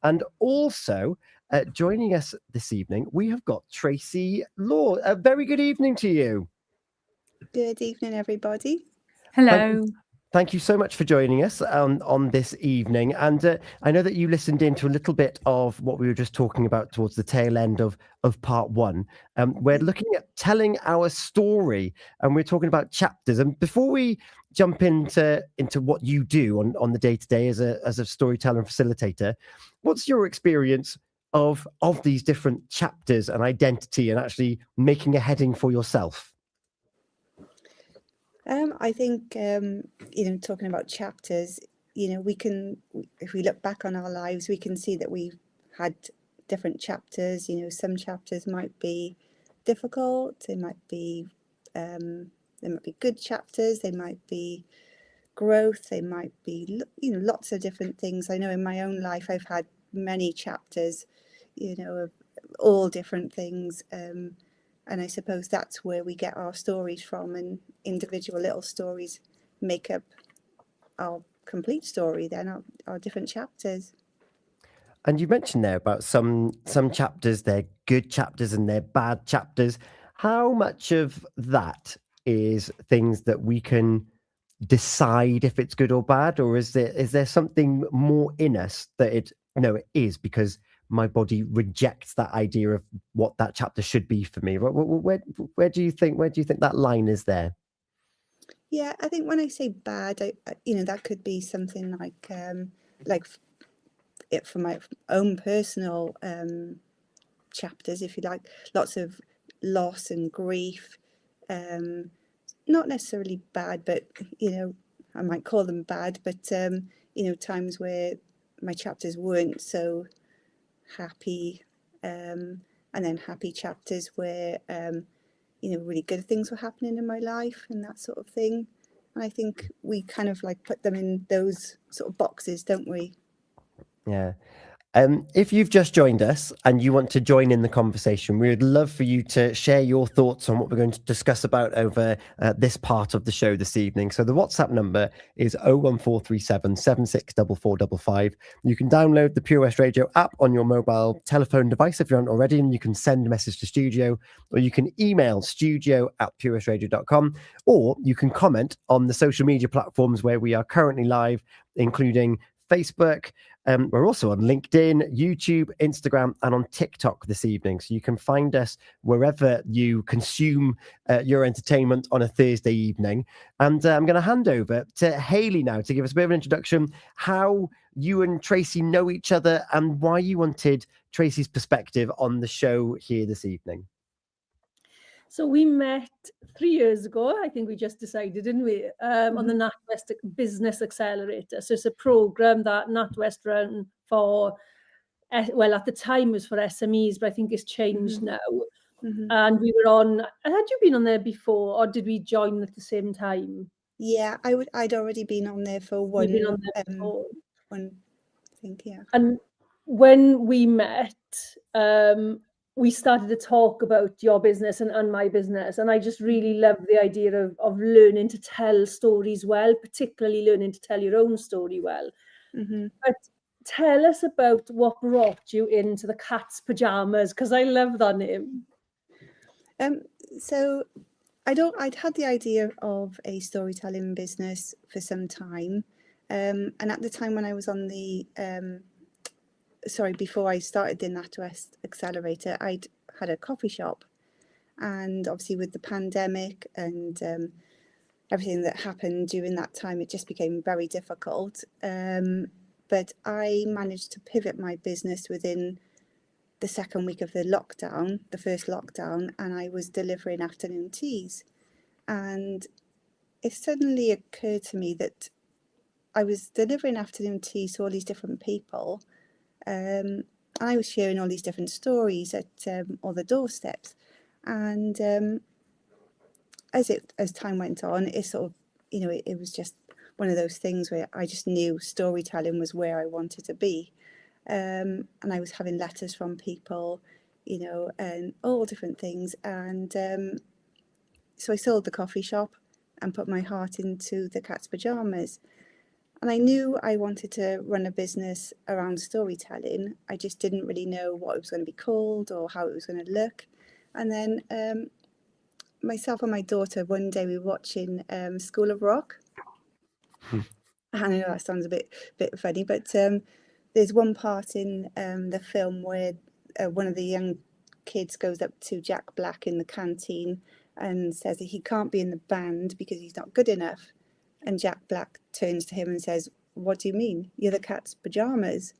And also joining us this evening, we have got Tracy Law. A very good evening to you. Good evening, everybody. Hello. Thank you so much for joining us on this evening. And I know that you listened into a little bit of what we were just talking about towards the tail end of part one. We're looking at telling our story, and we're talking about chapters. And before we jump into what you do on the day-to-day as a storyteller and facilitator, what's your experience of these different chapters and identity and actually making a heading for yourself? I think, talking about chapters, we can, if we look back on our lives, we can see that we've had different chapters. Some chapters might be difficult. They might be good chapters. They might be growth. They might be, lots of different things. I know in my own life, I've had many chapters, of all different things. And I suppose that's where we get our stories from, and individual little stories make up our complete story, then our different chapters. And you mentioned there about some chapters, they're good chapters and they're bad chapters. How much of that is things that we can decide if it's good or bad, or is there something more in us that it is because my body rejects that idea of what that chapter should be for me? Where do you think that line is there? Yeah, I think when I say bad, that could be something like it for my own personal chapters, if you like, lots of loss and grief. Not necessarily bad, but I might call them bad, but times where my chapters weren't so happy, and then happy chapters where really good things were happening in my life and that sort of thing. And I think we kind of like put them in those sort of boxes, don't we? Yeah. If you've just joined us and you want to join in the conversation, we would love for you to share your thoughts on what we're going to discuss about over this part of the show this evening. So the WhatsApp number is 01437 764455. You can download the Pure West Radio app on your mobile telephone device if you haven't already, and you can send a message to studio, or you can email studio@purewestradio.com, or you can comment on the social media platforms where we are currently live, including Facebook. We're also on LinkedIn, YouTube, Instagram, and on TikTok this evening. So you can find us wherever you consume your entertainment on a Thursday evening. And I'm going to hand over to Hayley now to give us a bit of an introduction, how you and Tracy know each other and why you wanted Tracy's perspective on the show here this evening. So we met 3 years ago, I think we just decided, didn't we, on the NatWest Business Accelerator. So it's a program that NatWest ran for, well, at the time it was for SMEs, but I think it's changed now. And we were on, had you been on there before, or did we join at the same time? Yeah, I'd already been on there for one. You've been on there before. One, I think, yeah. And when we met, we started to talk about your business and my business. And I just really love the idea of learning to tell stories well, particularly learning to tell your own story well. But tell us about what brought you into the Cat's Pyjamas, because I love that name. So I'd had the idea of a storytelling business for some time. And at the time when I was on the before I started the NatWest Accelerator, I'd had a coffee shop, and obviously with the pandemic and everything that happened during that time, it just became very difficult. But I managed to pivot my business within the second week of the lockdown, the first lockdown, and I was delivering afternoon teas. And it suddenly occurred to me that I was delivering afternoon teas to all these different people. And I was sharing all these different stories at all the doorsteps, and as time went on, it sort of, it was just one of those things where I just knew storytelling was where I wanted to be, and I was having letters from people, and all different things, and so I sold the coffee shop and put my heart into the Cat's Pyjamas. And I knew I wanted to run a business around storytelling. I just didn't really know what it was going to be called or how it was going to look. And then myself and my daughter, one day we were watching School of Rock. I know that sounds a bit funny, but there's one part in the film where one of the young kids goes up to Jack Black in the canteen and says that he can't be in the band because he's not good enough. And Jack Black turns to him and says, "What do you mean? You're the cat's pajamas."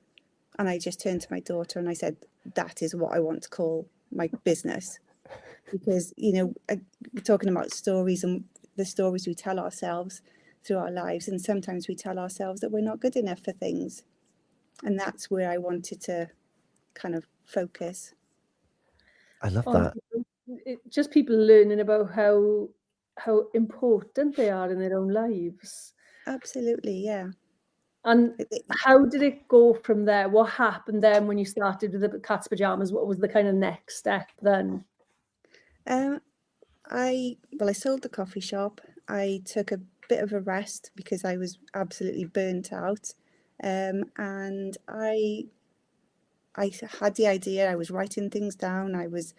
And I just turned to my daughter and I said, "That is what I want to call my business." Because, we're talking about stories and the stories we tell ourselves through our lives. And sometimes we tell ourselves that we're not good enough for things. And that's where I wanted to kind of focus. I love on that. just people learning about how important they are in their own lives. Absolutely, yeah. And how did it go from there? What happened then when you started with the cat's pajamas? What was the kind of next step then? I sold the coffee shop. I took a bit of a rest because I was absolutely burnt out. And I had the idea, I was writing things down, I was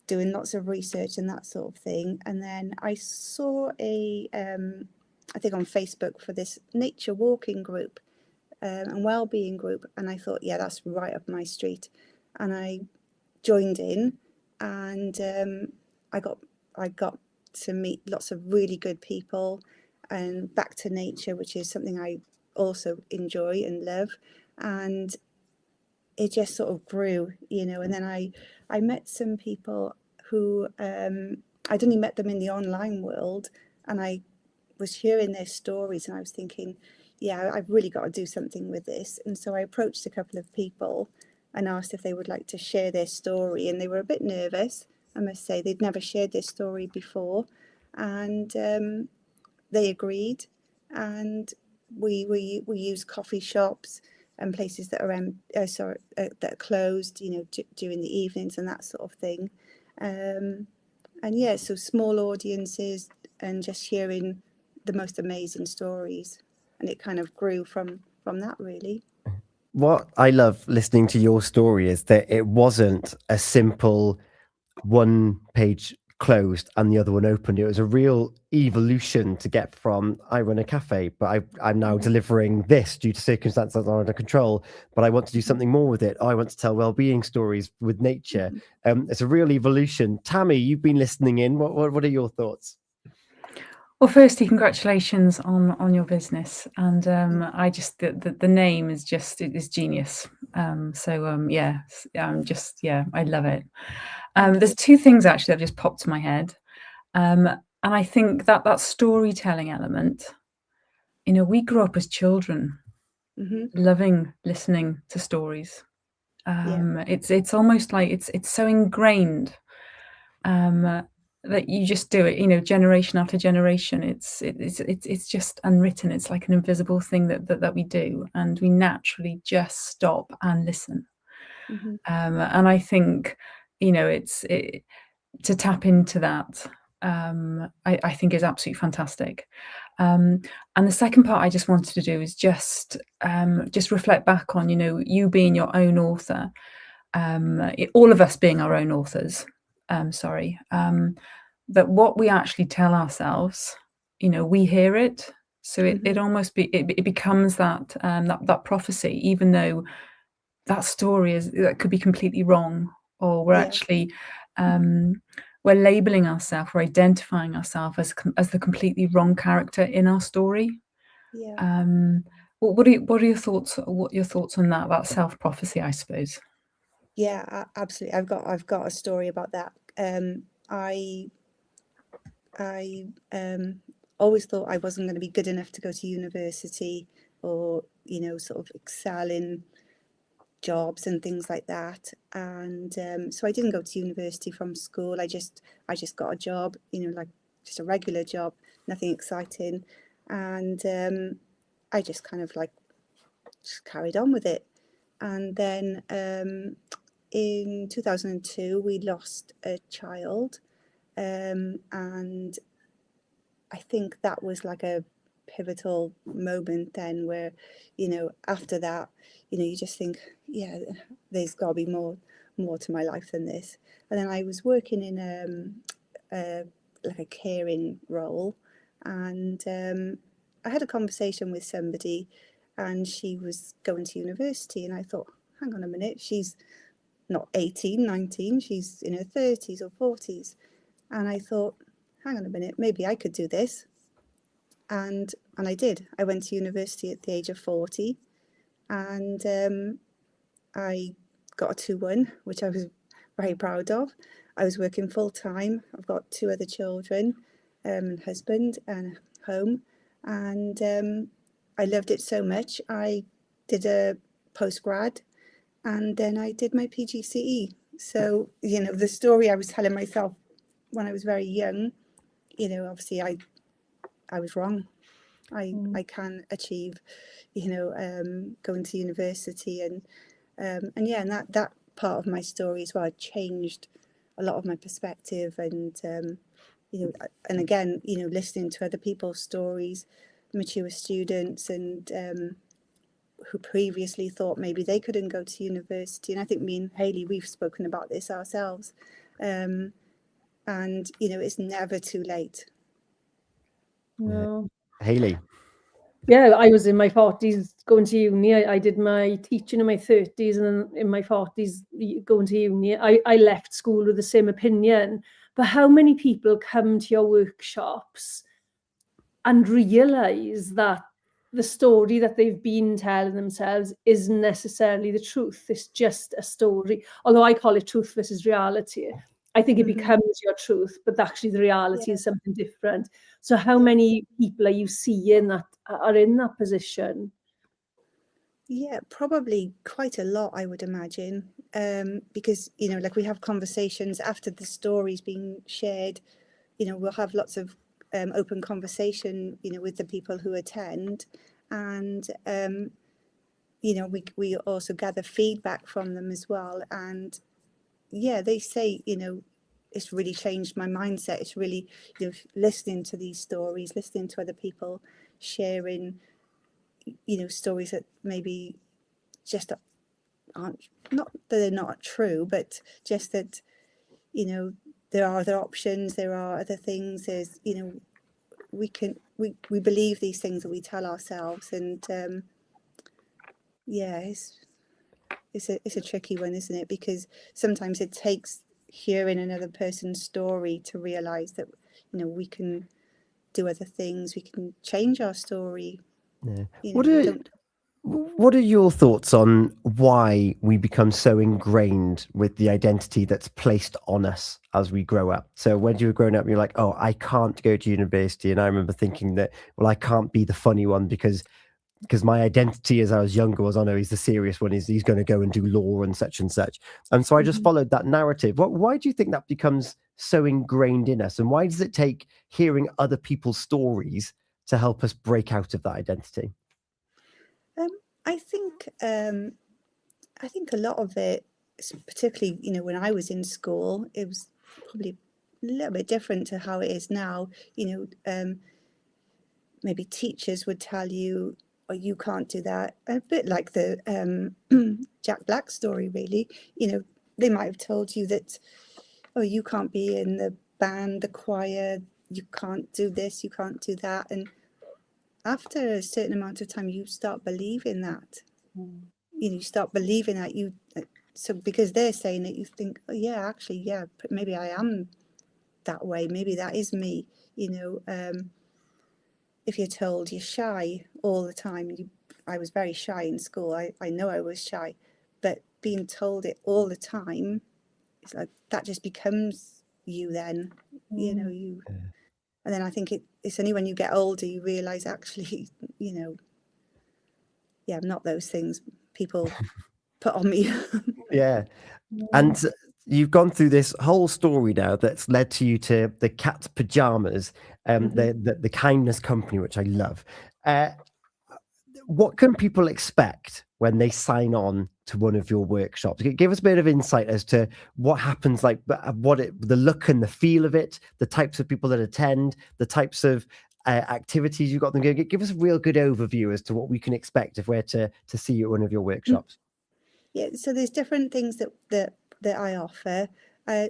doing lots of research and that sort of thing. And then I saw I think on Facebook for this nature walking group and well-being group. And I thought, yeah, that's right up my street. And I joined in and I got to meet lots of really good people and back to nature, which is something I also enjoy and love. And it just sort of grew, and then I met some people who I'd only met them in the online world, and I was hearing their stories and I was thinking, yeah, I've really got to do something with this. And so I approached a couple of people and asked if they would like to share their story, and they were a bit nervous, I must say. They'd never shared their story before, and they agreed. And we use coffee shops and places that are that are closed, during the evenings and that sort of thing. And yeah, so small audiences and just hearing the most amazing stories, and it kind of grew from that, really. What I love listening to your story is that it wasn't a simple one page closed and the other one opened. It was a real evolution to get from I run a cafe, but I'm now delivering this due to circumstances that are under control, but I want to do something more with it. I want to tell well-being stories with nature. It's a real evolution. Tammy, you've been listening in. What are your thoughts? Well, firstly, congratulations on your business, and I just the name is just, it is genius. Yeah, I love it. There's two things actually that just popped to my head, and I think that storytelling element. We grew up as children, loving listening to stories. It's almost like it's so ingrained. That you just do it, generation after generation. It's just unwritten. It's like an invisible thing that we do, and we naturally just stop and listen. And I think, to tap into that, I think is absolutely fantastic. And the second part I just wanted to do is just reflect back on, you being your own author, all of us being our own authors. That what we actually tell ourselves, we hear it, so it almost it becomes that prophecy, even though that story that could be completely wrong, or we're actually we're labeling ourselves, we're identifying ourselves as the completely wrong character in our story. What are your thoughts? What your thoughts on that self-prophecy, I suppose? Yeah, absolutely. I've got a story about that. I always thought I wasn't going to be good enough to go to university, or sort of excel in jobs and things like that. And so I didn't go to university from school. I just got a job, like just a regular job, nothing exciting. And I just kind of like just carried on with it. And then in 2002 we lost a child, and I think that was like a pivotal moment then where, you know, after that, you know, you just think, yeah, there's got to be more to my life than this. And then I was working in like a caring role, and I had a conversation with somebody, and she was going to university, and I thought, hang on a minute, she's not 18, 19, she's in her 30s or 40s. And I thought, hang on a minute, maybe I could do this. And I did. I went to university at the age of 40, and I got a 2-1, which I was very proud of. I was working full time. I've got 2 other children, husband and home, and I loved it so much. I did a postgrad, and then I did my PGCE. So, you know, the story I was telling myself when I was very young, you know, obviously I was wrong. I can achieve, you know, going to university, and yeah, and that part of my story as well changed a lot of my perspective, and you know, and again, you know, listening to other people's stories, mature students, and who previously thought maybe they couldn't go to university. And I think me and Hayley, we've spoken about this ourselves. And, you know, it's never too late. No. Hayley. Yeah, I was in my 40s going to uni. I did my teaching in my 30s, and then in my 40s going to uni. I left school with the same opinion. But how many people come to your workshops and realise that the story that they've been telling themselves isn't necessarily the truth? It's just a story. Although I call it truth versus reality. I think it becomes your truth, but actually the reality is something different. So how many people are you seeing that are in that position? Yeah, probably quite a lot, I would imagine. Because, you know, like we have conversations after the story's been shared, you know, we'll have lots of open conversation, you know, with the people who attend. And, you know, we also gather feedback from them as well. And yeah, they say, you know, it's really changed my mindset. It's really, you know, listening to these stories, listening to other people sharing, you know, stories that maybe just aren't, not that they're not true, but just that, you know, there are other options, there are other things, there's, you know, we believe these things that we tell ourselves. And yeah, it's a tricky one, isn't it? Because sometimes it takes hearing another person's story to realize that, you know, we can do other things, we can change our story. Yeah. You know, What are your thoughts on why we become so ingrained with the identity that's placed on us as we grow up? So when you were growing up, you're like, oh, I can't go to university. And I remember thinking that, well, I can't be the funny one because my identity as I was younger was, oh no, he's the serious one. He's going to go and do law and such and such. And so I just followed that narrative. Why do you think that becomes so ingrained in us? And why does it take hearing other people's stories to help us break out of that identity? I think a lot of it, particularly, you know, when I was in school, it was probably a little bit different to how it is now. You know, maybe teachers would tell you, oh, you can't do that. A bit like the Jack Black story, really. You know, they might have told you that, oh, you can't be in the band, the choir, you can't do this, you can't do that. And after a certain amount of time, you start believing that. You know, you start believing that so because they're saying it, you think, oh yeah, actually, yeah, maybe I am that way. Maybe that is me. You know, if you're told you're shy all the time, I was very shy in school. I know I was shy, but being told it all the time, it's like that just becomes you then. You know, and then I think it's only when you get older you realize actually, you know, yeah, I'm not those things people put on me. Yeah. And you've gone through this whole story now that's led to you to the Cat Pyjamas, the kindness company, which I love. What can people expect when they sign on to one of your workshops? Give us a bit of insight as to what happens, like the look and the feel of it, the types of people that attend, the types of activities you've got them going? Give us a real good overview as to what we can expect if we're to see you at one of your workshops. Yeah, so there's different things that I offer.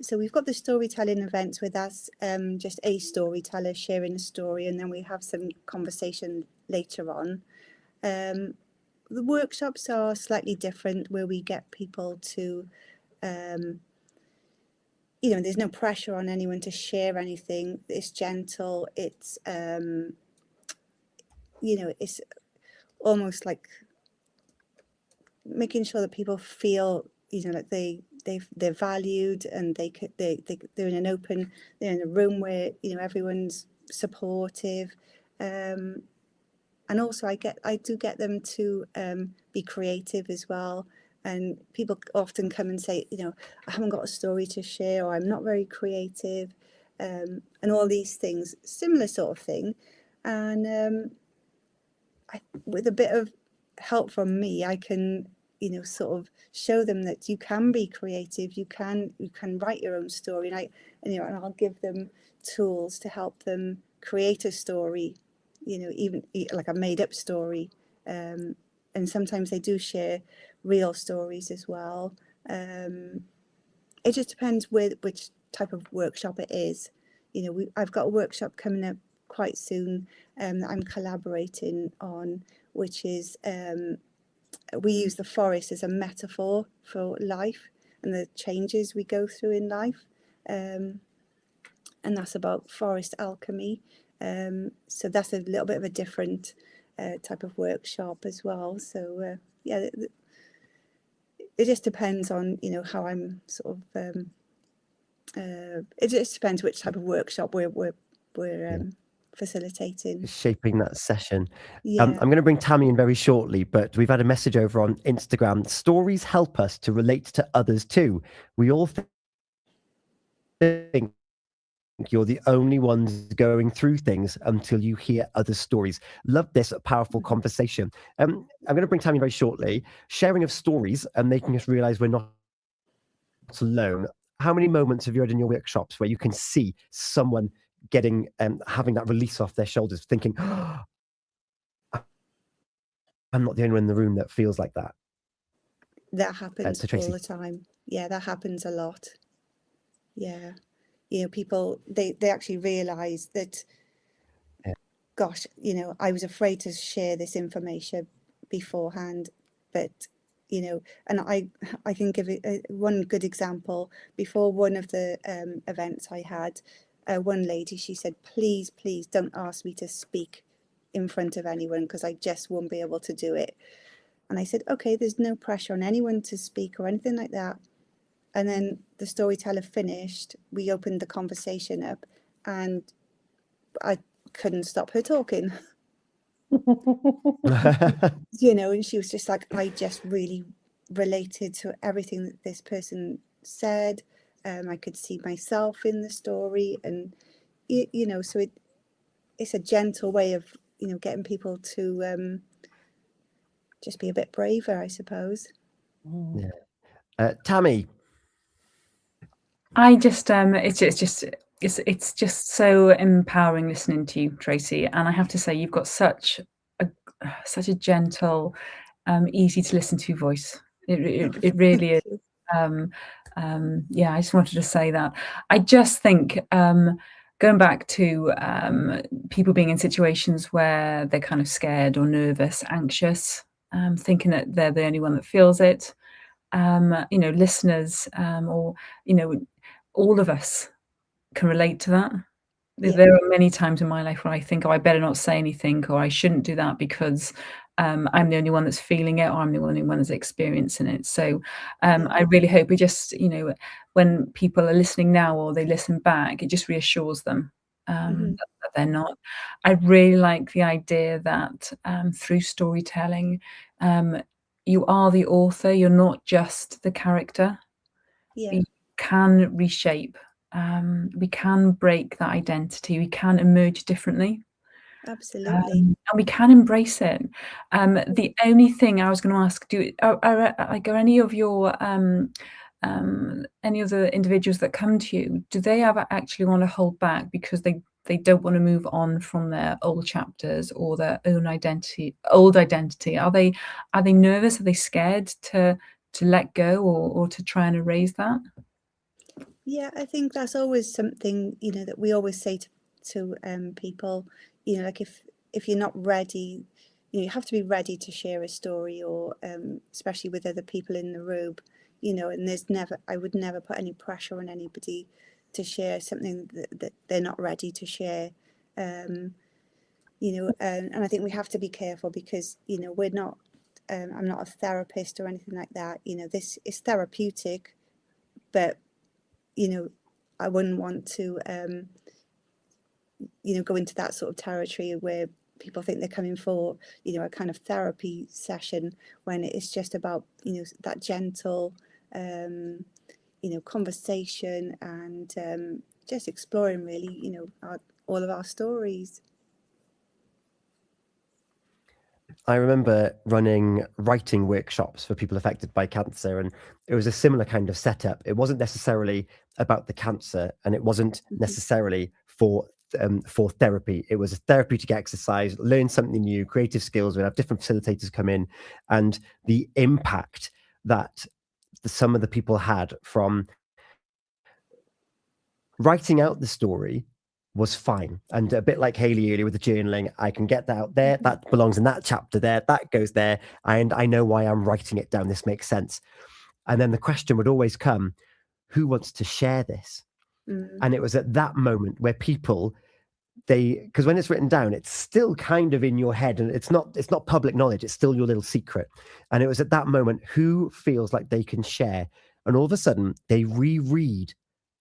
So we've got the storytelling events with us, just a storyteller sharing a story, and then we have some conversation later on. The workshops are slightly different, where we get people to, there's no pressure on anyone to share anything. It's gentle. It's, it's almost like making sure that people feel, like they're valued, and they're in a room where everyone's supportive, and also I do get them to be creative as well. And people often come and say, I haven't got a story to share, or I'm not very creative, and all these things, similar sort of thing. And with a bit of help from me, I can sort of show them that you can be creative, you can write your own story, and I'll give them tools to help them create a story, even like a made up story, and sometimes they do share real stories as well. It just depends which type of workshop it is. I've got a workshop coming up quite soon that I'm collaborating on, which is we use the forest as a metaphor for life and the changes we go through in life, and that's about forest alchemy. So that's a little bit of a different type of workshop as well. So yeah, it just depends on how I'm sort of. It just depends which type of workshop we're facilitating. Shaping that session. Yeah. I'm going to bring Tammy in very shortly, but we've had a message over on Instagram. Stories help us to relate to others too. We all think you're the only ones going through things until you hear other stories. Love this powerful conversation. I'm going to bring Tammy very shortly. Sharing of stories and making us realize we're not alone. How many moments have you had in your workshops where you can see someone getting having that release off their shoulders, thinking, oh, I'm not the only one in the room that feels like that? That happens To Tracy. all the time. Yeah, that happens a lot. Yeah. People, they actually realize that, gosh, I was afraid to share this information beforehand, but, and I can give it one good example. Before one of the events I had, one lady, she said, please don't ask me to speak in front of anyone, because I just won't be able to do it. And I said, okay, there's no pressure on anyone to speak or anything like that. And then the storyteller finished, we opened the conversation up, and I couldn't stop her talking. And she was just like, I just really related to everything that this person said. I could see myself in the story, and so it's a gentle way of getting people to just be a bit braver, I suppose. Yeah. Tammy. I just it's just so empowering listening to you, Tracy, and I have to say you've got such a gentle, easy to listen to voice. It really is. Yeah, I just wanted to say that. I just think going back to people being in situations where they're kind of scared or nervous, anxious, thinking that they're the only one that feels it. Listeners, or all of us can relate to that. Yeah. There are many times in my life where I think, oh, I better not say anything, or I shouldn't do that because I'm the only one that's feeling it, or I'm the only one that's experiencing it. So I really hope it just, when people are listening now or they listen back, it just reassures them that they're not. I really like the idea that through storytelling, you are the author, you're not just the character. Yeah. We can reshape. We can break that identity. We can emerge differently. Absolutely. And we can embrace it. The only thing I was going to ask, are any of your any of the individuals that come to you, do they ever actually want to hold back because they they don't want to move on from their old chapters or their own old identity? Are they nervous? Are they scared to let go or to try and erase that? Yeah, I think that's always something, that we always say to people, like if you're not ready, you have to be ready to share a story, or especially with other people in the room, and I would never put any pressure on anybody to share something that they're not ready to share. And I think we have to be careful because, we're not, I'm not a therapist or anything like that. This is therapeutic, but I wouldn't want to, go into that sort of territory where people think they're coming for, a kind of therapy session, when it's just about, that gentle, conversation and just exploring really, all of our stories. I remember running writing workshops for people affected by cancer, and it was a similar kind of setup. It wasn't necessarily about the cancer, and it wasn't necessarily for therapy. It was a therapeutic exercise, learn something new, creative skills. We'd have different facilitators come in, and the impact that some of the people had from writing out the story was fine. And a bit like Hayley earlier with the journaling, I can get that out there. That belongs in that chapter there. That goes there. And I know why I'm writing it down. This makes sense. And then the question would always come, who wants to share this? And it was at that moment where people, because when it's written down, it's still kind of in your head, and it's not public knowledge. It's still your little secret. And it was at that moment, who feels like they can share? And all of a sudden they reread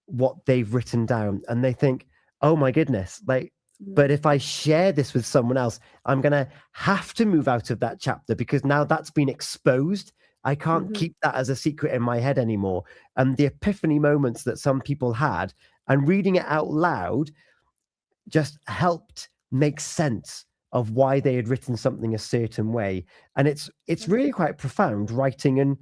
what they've written down, and they think, oh my goodness, but if I share this with someone else, I'm gonna have to move out of that chapter, because now that's been exposed. I can't keep that as a secret in my head anymore. And the epiphany moments that some people had, and reading it out loud just helped make sense of why they had written something a certain way. And it's really quite profound, writing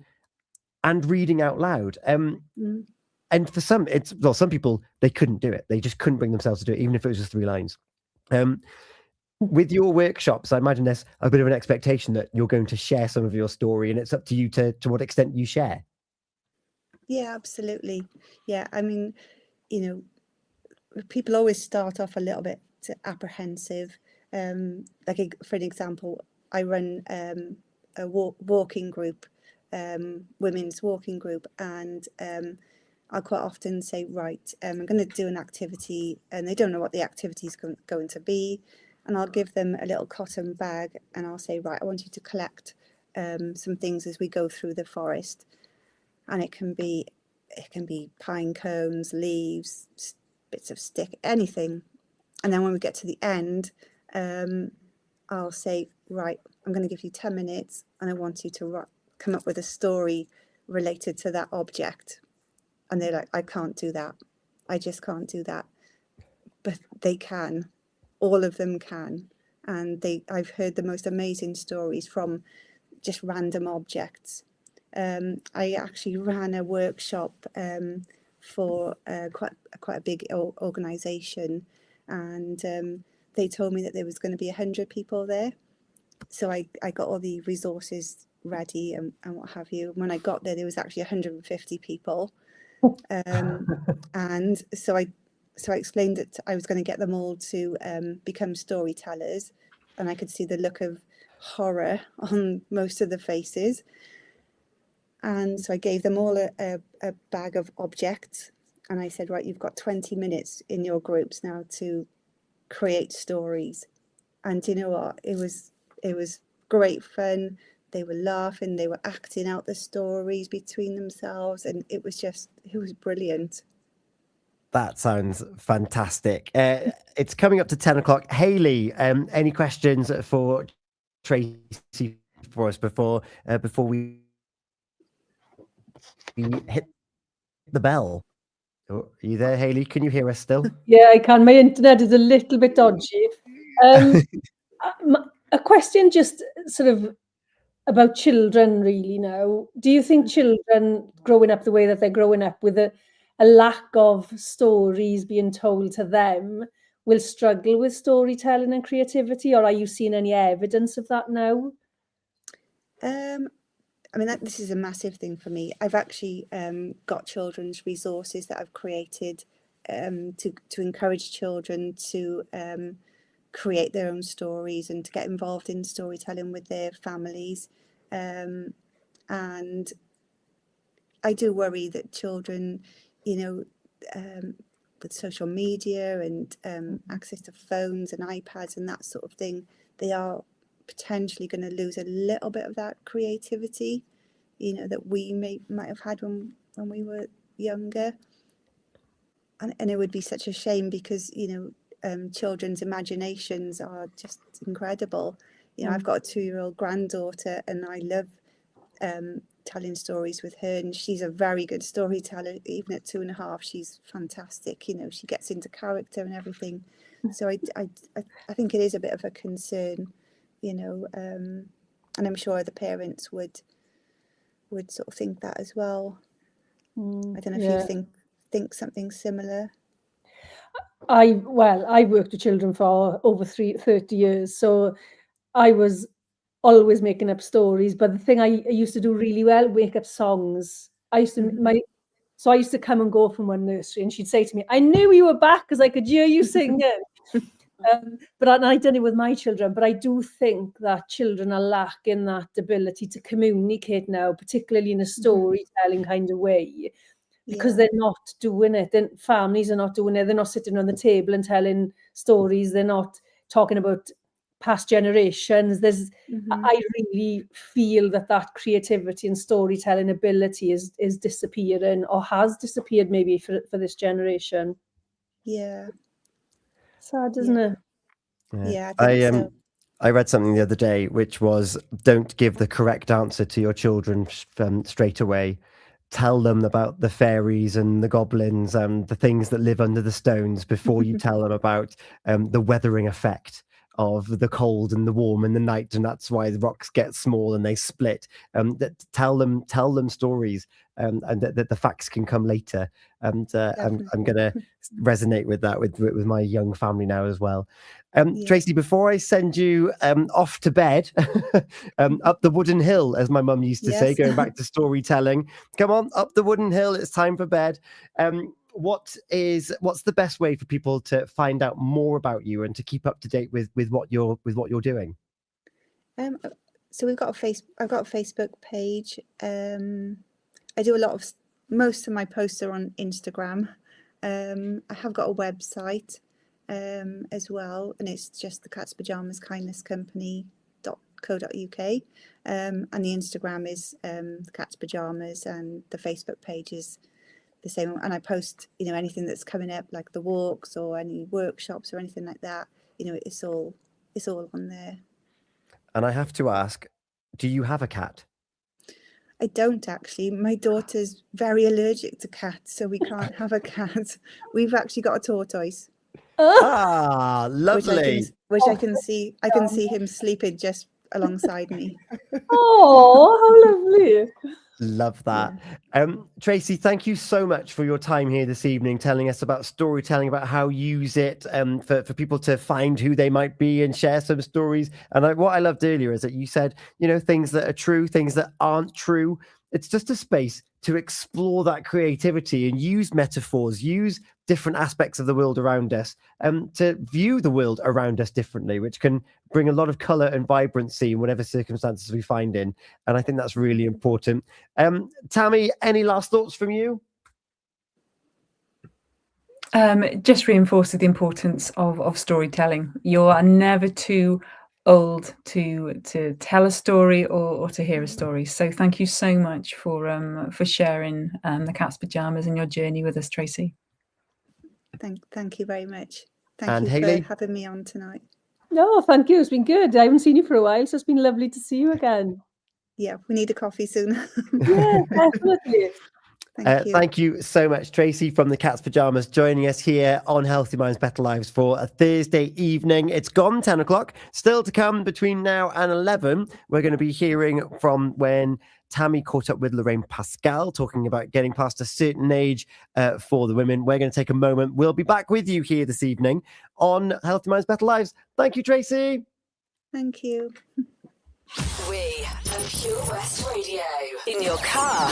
and reading out loud. And for some, some people, they couldn't do it. They just couldn't bring themselves to do it, even if it was just 3 lines. With your workshops, I imagine there's a bit of an expectation that you're going to share some of your story, and it's up to you to what extent you share. Yeah, absolutely. Yeah, I mean, people always start off a little bit apprehensive. Like for an example, I run a walking group, women's walking group, and I quite often say, right, I'm going to do an activity, and they don't know what the activity is going to be, and I'll give them a little cotton bag, and I'll say, right, I want you to collect some things as we go through the forest, and it can be pine cones, leaves, bits of stick, anything. And then when we get to the end, I'll say, right, I'm going to give you 10 minutes, and I want you to come up with a story related to that object. And they're like, I can't do that. I just can't do that. But they can. All of them can. And I've heard the most amazing stories from just random objects. I actually ran a workshop for quite a big organisation, and they told me that there was going to be 100 people there. So I got all the resources ready and what have you. When I got there, there was actually 150 people. And so I explained that I was going to get them all to become storytellers, and I could see the look of horror on most of the faces. And so I gave them all a bag of objects, and I said, right, you've got 20 minutes in your groups now to create stories. And you know what? It was great fun. They were laughing, they were acting out the stories between themselves, and it was brilliant. That sounds fantastic. It's coming up to 10 o'clock. Hayley, any questions for Tracy for us before we hit the bell? Oh, are you there, Hayley? Can you hear us still? Yeah, I can. My internet is a little bit dodgy. A question just sort of about children really now. Do you think children growing up the way that they're growing up with a lack of stories being told to them, will struggle with storytelling and creativity, or are you seeing any evidence of that now? I mean, this is a massive thing for me. I've actually got children's resources that I've created to encourage children to create their own stories and to get involved in storytelling with their families. And I do worry that children, with social media and access to phones and iPads and that sort of thing, they are potentially going to lose a little bit of that creativity, that we might have had when we were younger. And it would be such a shame because, children's imaginations are just incredible. I've got a 2-year-old granddaughter and I love telling stories with her, and she's a very good storyteller. Even at 2.5, she's fantastic. She gets into character and everything. So I think it is a bit of a concern, and I'm sure the parents would sort of think that as well. I don't know if you think something similar. I've worked with children for over 30 years, so I was always making up stories. But the thing I used to do really well, make up songs. I used to come and go from one nursery, and she'd say to me, "I knew you were back because I could hear you singing." But I've done it with my children. But I do think that children are lacking that ability to communicate now, particularly in a storytelling kind of way. Because they're not doing it. Then families are not doing it. They're not sitting on the table and telling stories. They're not talking about past generations. I really feel that creativity and storytelling ability is disappearing, or has disappeared maybe for this generation. Yeah. Sad, isn't it? Yeah, I think so. I read something the other day, which was, don't give the correct answer to your children straight away. Tell them about the fairies and the goblins and the things that live under the stones before you tell them about the weathering effect of the cold and the warm and the night, and that's why the rocks get small and they split. Tell them stories, and that the facts can come later. And I'm going to resonate with that with my young family now as well. Tracy, before I send you off to bed, up the wooden hill, as my mum used to say, going back to storytelling. Come on, up the wooden hill. It's time for bed. What's the best way for people to find out more about you and to keep up to date with what you're doing? So I've got a Facebook page. I do most of my posts are on Instagram. I have got a website as well, and it's just the Cat's Pyjamas Kindness Company.co.uk, and the Instagram is the Cat's Pyjamas, and the Facebook page is the same. And I post anything that's coming up, like the walks or any workshops or anything like that. It's all on there. And I have to ask, do you have a cat? I don't actually. My daughter's very allergic to cats, so we can't have a cat. We've actually got a tortoise. Ah, lovely. Which I can see. I can see him sleeping just alongside me. Oh, how lovely. Love that. Yeah. Tracy, thank you so much for your time here this evening, telling us about storytelling, about how you use it for people to find who they might be and share some stories. And what I loved earlier is that you said, things that are true, things that aren't true. It's just a space to explore that creativity and use metaphors, use different aspects of the world around us, to view the world around us differently, which can bring a lot of color and vibrancy in whatever circumstances we find in. And I think that's really important. Tammy, any last thoughts from you? Just reinforces the importance of storytelling. You are never too old to tell a story or to hear a story. So thank you so much for sharing the Cat's Pyjamas and your journey with us, Tracy. Thank you very much. Thank and you Hayley? for having me on tonight. No, thank you. It's been good. I haven't seen you for a while, so it's been lovely to see you again. Yeah, we need a coffee soon. Yeah, definitely. Thank you. Thank you so much, Tracy from the Cat's Pyjamas, joining us here on Healthy Minds, Better Lives for a Thursday evening. It's gone 10 o'clock. Still to come between now and 11. We're going to be hearing from when Tammy caught up with Lorraine Pascal, talking about getting past a certain age for the women. We're going to take a moment. We'll be back with you here this evening on Healthy Minds, Better Lives. Thank you, Tracy. Thank you. We are Pure West Radio. In your car,